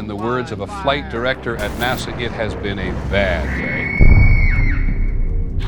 in the words of a flight director at NASA, it has been a bad day.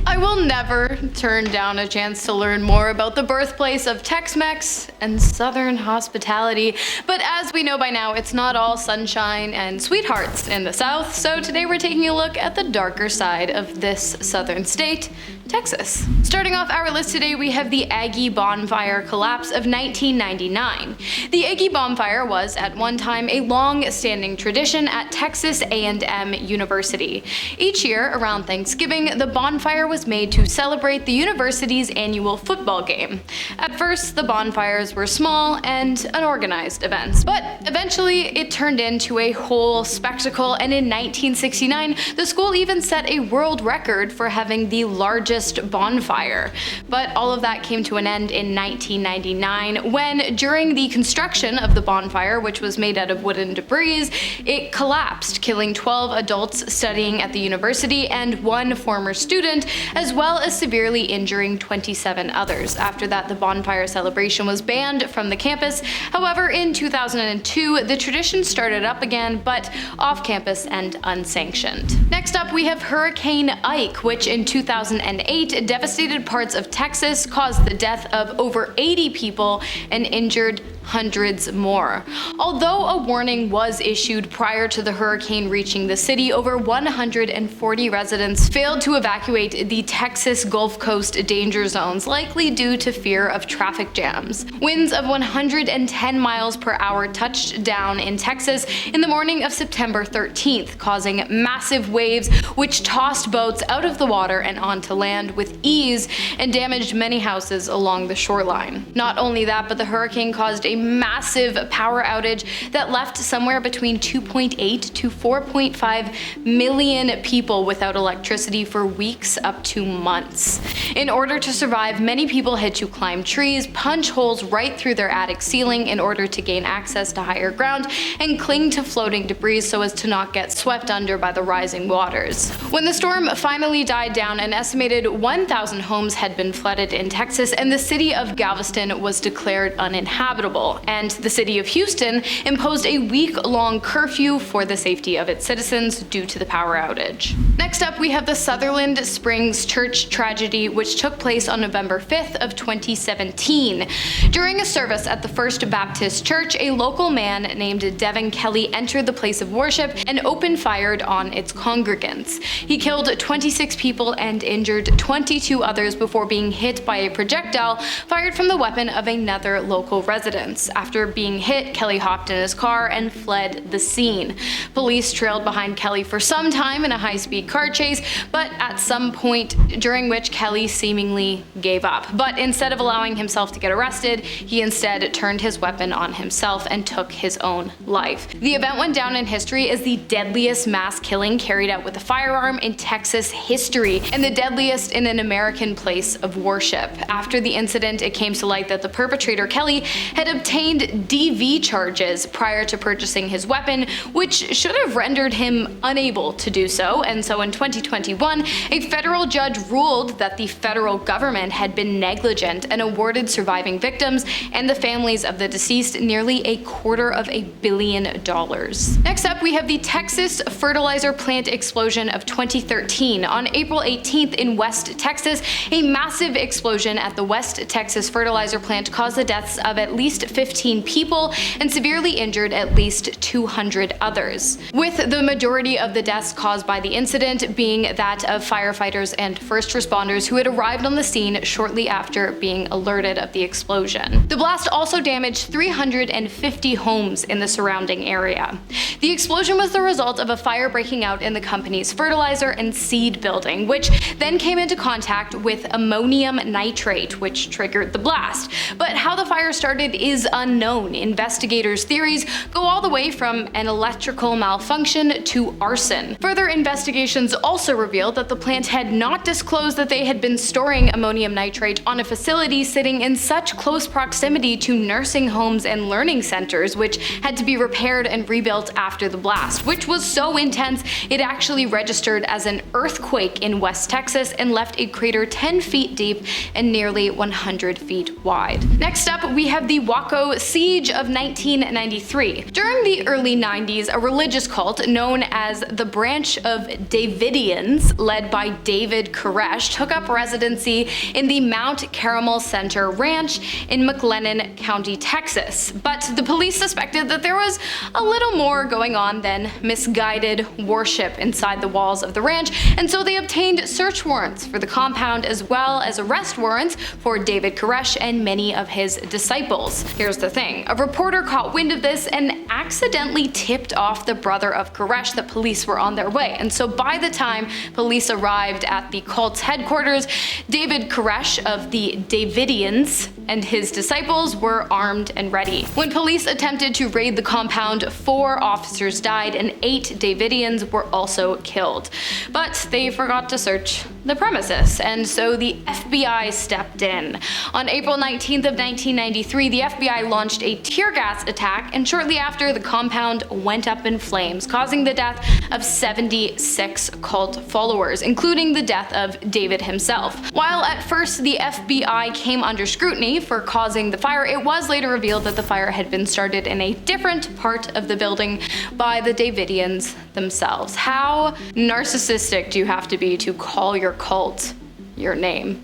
I will never turn down a chance to learn more about the birthplace of Tex-Mex and Southern hospitality, but as we know by now, it's not all sunshine and sweethearts in the South, so today we're taking a look at the darker side of this southern state, Texas. Starting off our list today, we have the Aggie Bonfire collapse of 1999. The Aggie Bonfire was, at one time, a long-standing tradition at Texas A&M University. Each year, around Thanksgiving, the bonfire was made to celebrate the university's annual football game. At first, the bonfires were small and unorganized events, but eventually it turned into a whole spectacle, and in 1969, the school even set a world record for having the largest bonfire. But all of that came to an end in 1999 when, during the construction of the bonfire, which was made out of wooden debris, it collapsed, killing 12 adults studying at the university and one former student, as well as severely injuring 27 others. After that, the bonfire celebration was banned from the campus. However, in 2002, the tradition started up again, but off campus and unsanctioned. Next up, we have Hurricane Ike, which in 2008 devastated parts of Texas, caused the death of over 80 people, and injured hundreds more. Although a warning was issued prior to the hurricane reaching the city, over 140 residents failed to evacuate the Texas Gulf Coast danger zones, likely due to fear of traffic jams. Winds of 110 miles per hour touched down in Texas in the morning of September 13th, causing massive waves which tossed boats out of the water and onto land with ease and damaged many houses along the shoreline. Not only that, but the hurricane caused a massive power outage that left somewhere between 2.8 to 4.5 million people without electricity for weeks up to months. In order to survive, many people had to climb trees, punch holes right through their attic ceiling in order to gain access to higher ground, and cling to floating debris so as to not get swept under by the rising waters. When the storm finally died down, an estimated 1,000 homes had been flooded in Texas, and the city of Galveston was declared uninhabitable. And the city of Houston imposed a week-long curfew for the safety of its citizens due to the power outage. Next up, we have the Sutherland Springs church tragedy, which took place on November 5th of 2017. During a service at the First Baptist Church, a local man named Devin Kelly entered the place of worship and opened fire on its congregants. He killed 26 people and injured 22 others before being hit by a projectile fired from the weapon of another local resident. After being hit, Kelly hopped in his car and fled the scene. Police trailed behind Kelly for some time in a high-speed car chase, but at some point during which Kelly seemingly gave up. But instead of allowing himself to get arrested, he instead turned his weapon on himself and took his own life. The event went down in history as the deadliest mass killing carried out with a firearm in Texas history, and the deadliest in an American place of worship. After the incident, it came to light that the perpetrator, Kelly, had obtained DV charges prior to purchasing his weapon, which should have rendered him unable to do so, and so in 2021, a federal judge ruled that the federal government had been negligent and awarded surviving victims and the families of the deceased nearly $250 million. Next up, we have the Texas Fertilizer plant explosion of 2013. On April 18th in West Texas, a massive explosion at the West Texas Fertilizer plant caused the deaths of at least 15 people and severely injured at least 200 others, with the majority of the deaths caused by the incident being that of firefighters and first responders who had arrived on the scene shortly after being alerted of the explosion. The blast also damaged 350 homes in the surrounding area. The explosion was the result of a fire breaking out in the company's fertilizer and seed building, which then came into contact with ammonium nitrate, which triggered the blast. But how the fire started is unknown. Investigators' theories go all the way from an electrical malfunction to arson. Further investigations also revealed that the plant had not disclosed that they had been storing ammonium nitrate on a facility sitting in such close proximity to nursing homes and learning centers, which had to be repaired and rebuilt after the blast, which was so intense it actually registered as an earthquake in West Texas and left a crater 10 feet deep and nearly 100 feet wide. Next up, we have the Waco Waco Siege of 1993. During the early 90s, a religious cult known as the Branch of Davidians, led by David Koresh, took up residency in the Mount Carmel Center Ranch in McLennan County, Texas. But the police suspected that there was a little more going on than misguided worship inside the walls of the ranch, and so they obtained search warrants for the compound as well as arrest warrants for David Koresh and many of his disciples. Here's the thing. A reporter caught wind of this and accidentally tipped off the brother of Koresh that police were on their way. And so by the time police arrived at the cult's headquarters, David Koresh of the Davidians and his disciples were armed and ready. When police attempted to raid the compound, 4 officers died and 8 Davidians were also killed. But they forgot to search the premises, and so the FBI stepped in. On April 19th of 1993, the FBI launched a tear gas attack, and shortly after, the compound went up in flames, causing the death of 76 cult followers, including the death of David himself. While at first the FBI came under scrutiny for causing the fire, it was later revealed that the fire had been started in a different part of the building by the Davidians themselves. How narcissistic do you have to be to call your cult your name?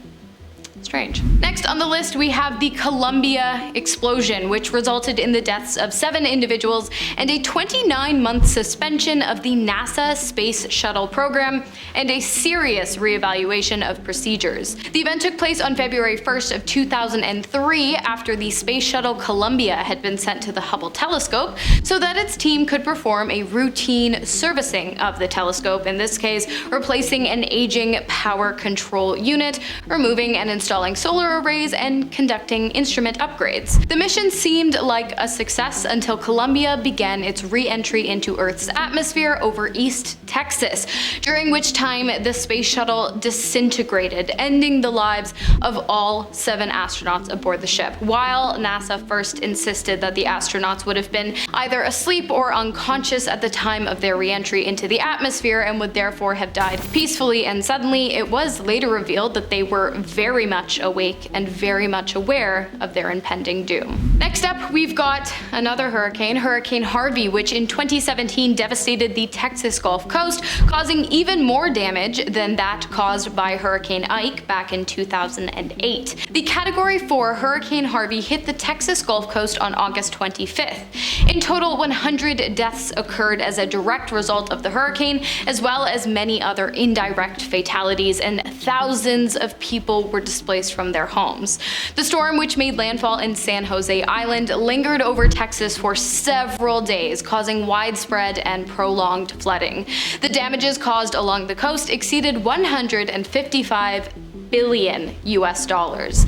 Strange. Next on the list, we have the Columbia explosion, which resulted in the deaths of 7 individuals and a 29-month suspension of the NASA Space Shuttle program and a serious reevaluation of procedures. The event took place on February 1st of 2003 after the Space Shuttle Columbia had been sent to the Hubble telescope so that its team could perform a routine servicing of the telescope, in this case replacing an aging power control unit, removing and installing solar arrays, and conducting instrument upgrades. The mission seemed like a success until Columbia began its re-entry into Earth's atmosphere over East Texas, during which time the space shuttle disintegrated, ending the lives of all 7 astronauts aboard the ship. While NASA first insisted that the astronauts would have been either asleep or unconscious at the time of their re-entry into the atmosphere and would therefore have died peacefully and suddenly, it was later revealed that they were very much awake and very much aware of their impending doom. Next up, we've got another hurricane, Hurricane Harvey, which in 2017 devastated the Texas Gulf Coast, causing even more damage than that caused by Hurricane Ike back in 2008. The Category 4 Hurricane Harvey hit the Texas Gulf Coast on August 25th. In total, 100 deaths occurred as a direct result of the hurricane, as well as many other indirect fatalities, and thousands of people were displaced from their homes. The storm, which made landfall in San Jose Island, lingered over Texas for several days, causing widespread and prolonged flooding. The damages caused along the coast exceeded $155 billion US.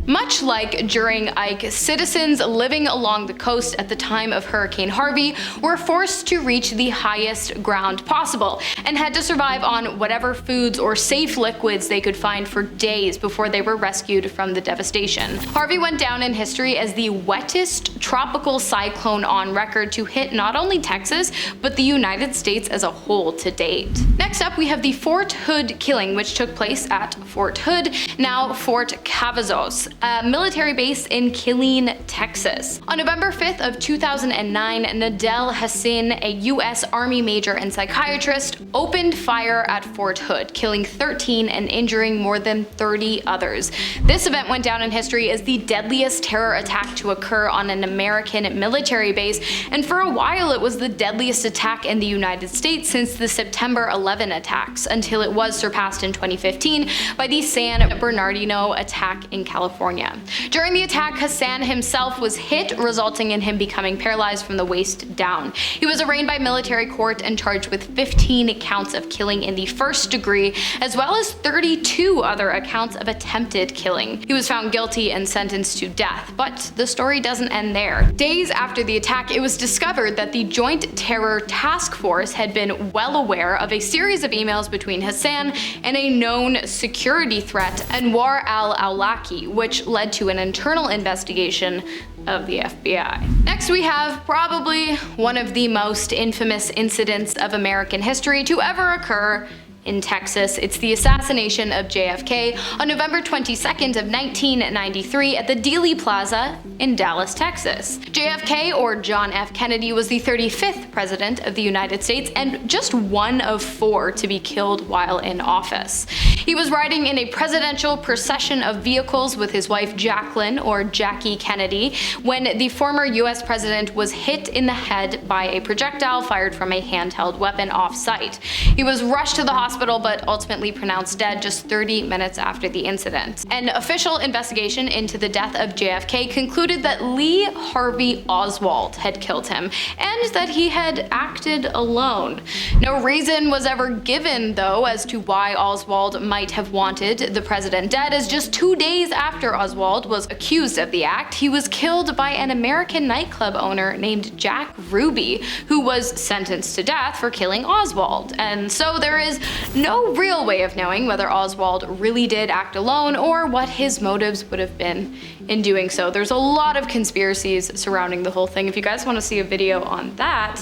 Much like during Ike, citizens living along the coast at the time of Hurricane Harvey were forced to reach the highest ground possible and had to survive on whatever foods or safe liquids they could find for days before they were rescued from the devastation. Harvey went down in history as the wettest tropical cyclone on record to hit not only Texas, but the United States as a whole to date. Next up, we have the Fort Hood killing, which took place at Fort Hood, now Fort Cavazos, a military base in Killeen, Texas. On November 5th of 2009, Nadel Hassan, a U.S. Army major and psychiatrist, opened fire at Fort Hood, killing 13 and injuring more than 30 others. This event went down in history as the deadliest terror attack to occur on an American military base, and for a while it was the deadliest attack in the United States since the September 11 attacks, until it was surpassed in 2015 by the San Bernardino attack in California. During the attack, Hassan himself was hit, resulting in him becoming paralyzed from the waist down. He was arraigned by military court and charged with 15 counts of killing in the first degree, as well as 32 other accounts of attempted killing. He was found guilty and sentenced to death, but the story doesn't end there. Days after the attack, it was discovered that the Joint Terror Task Force had been well aware of a series of emails between Hassan and a known security threat, Anwar al-Awlaki, which led to an internal investigation of the FBI. Next, we have probably one of the most infamous incidents of American history to ever occur in Texas. It's the assassination of JFK on November 22nd of 1993 at the Dealey Plaza in Dallas, Texas. JFK, or John F. Kennedy, was the 35th president of the United States and just one of 4 to be killed while in office. He was riding in a presidential procession of vehicles with his wife Jacqueline, or Jackie Kennedy, when the former US president was hit in the head by a projectile fired from a handheld weapon off-site. He was rushed to the hospital but ultimately pronounced dead just 30 minutes after the incident. An official investigation into the death of JFK concluded that Lee Harvey Oswald had killed him, and that he had acted alone. No reason was ever given, though, as to why Oswald might have wanted the president dead, as just 2 days after Oswald was accused of the act, he was killed by an American nightclub owner named Jack Ruby, who was sentenced to death for killing Oswald. And so there is no real way of knowing whether Oswald really did act alone or what his motives would have been in doing so. There's a lot of conspiracies surrounding the whole thing. If you guys want to see a video on that,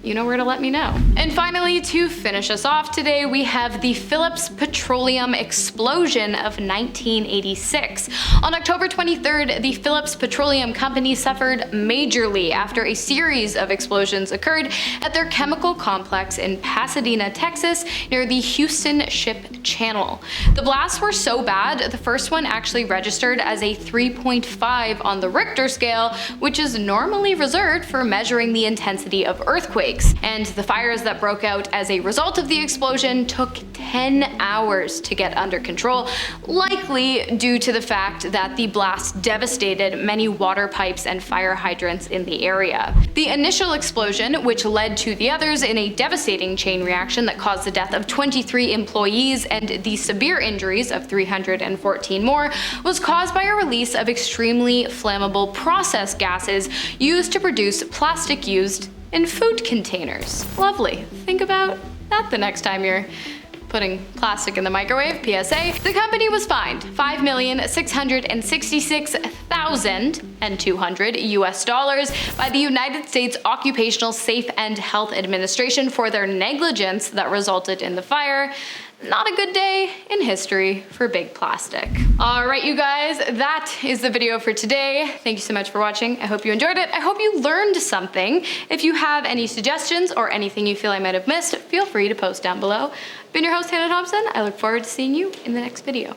you know where to let me know. And finally, to finish us off today, we have the Phillips Petroleum explosion of 1986. On October 23rd, the Phillips Petroleum Company suffered majorly after a series of explosions occurred at their chemical complex in Pasadena, Texas, near the Houston Ship Channel. The blasts were so bad, the first one actually registered as a 3.5 on the Richter scale, which is normally reserved for measuring the intensity of earthquakes. And the fires that broke out as a result of the explosion took 10 hours to get under control, likely due to the fact that the blast devastated many water pipes and fire hydrants in the area. The initial explosion, which led to the others in a devastating chain reaction that caused the death of 23 employees and the severe injuries of 314 more, was caused by a release of extremely flammable process gases used to produce plastic used in food containers. Lovely. Think about that the next time you're putting plastic in the microwave. PSA. The company was fined $5,666,200 US by the United States Occupational Safe and Health Administration for their negligence that resulted in the fire. Not a good day in history for big plastic. All right, you guys, that is the video for today. Thank you so much for watching. I hope you enjoyed it. I hope you learned something. If you have any suggestions or anything you feel I might have missed, feel free to post down below. I've been your host, Hannah Thompson. I look forward to seeing you in the next video.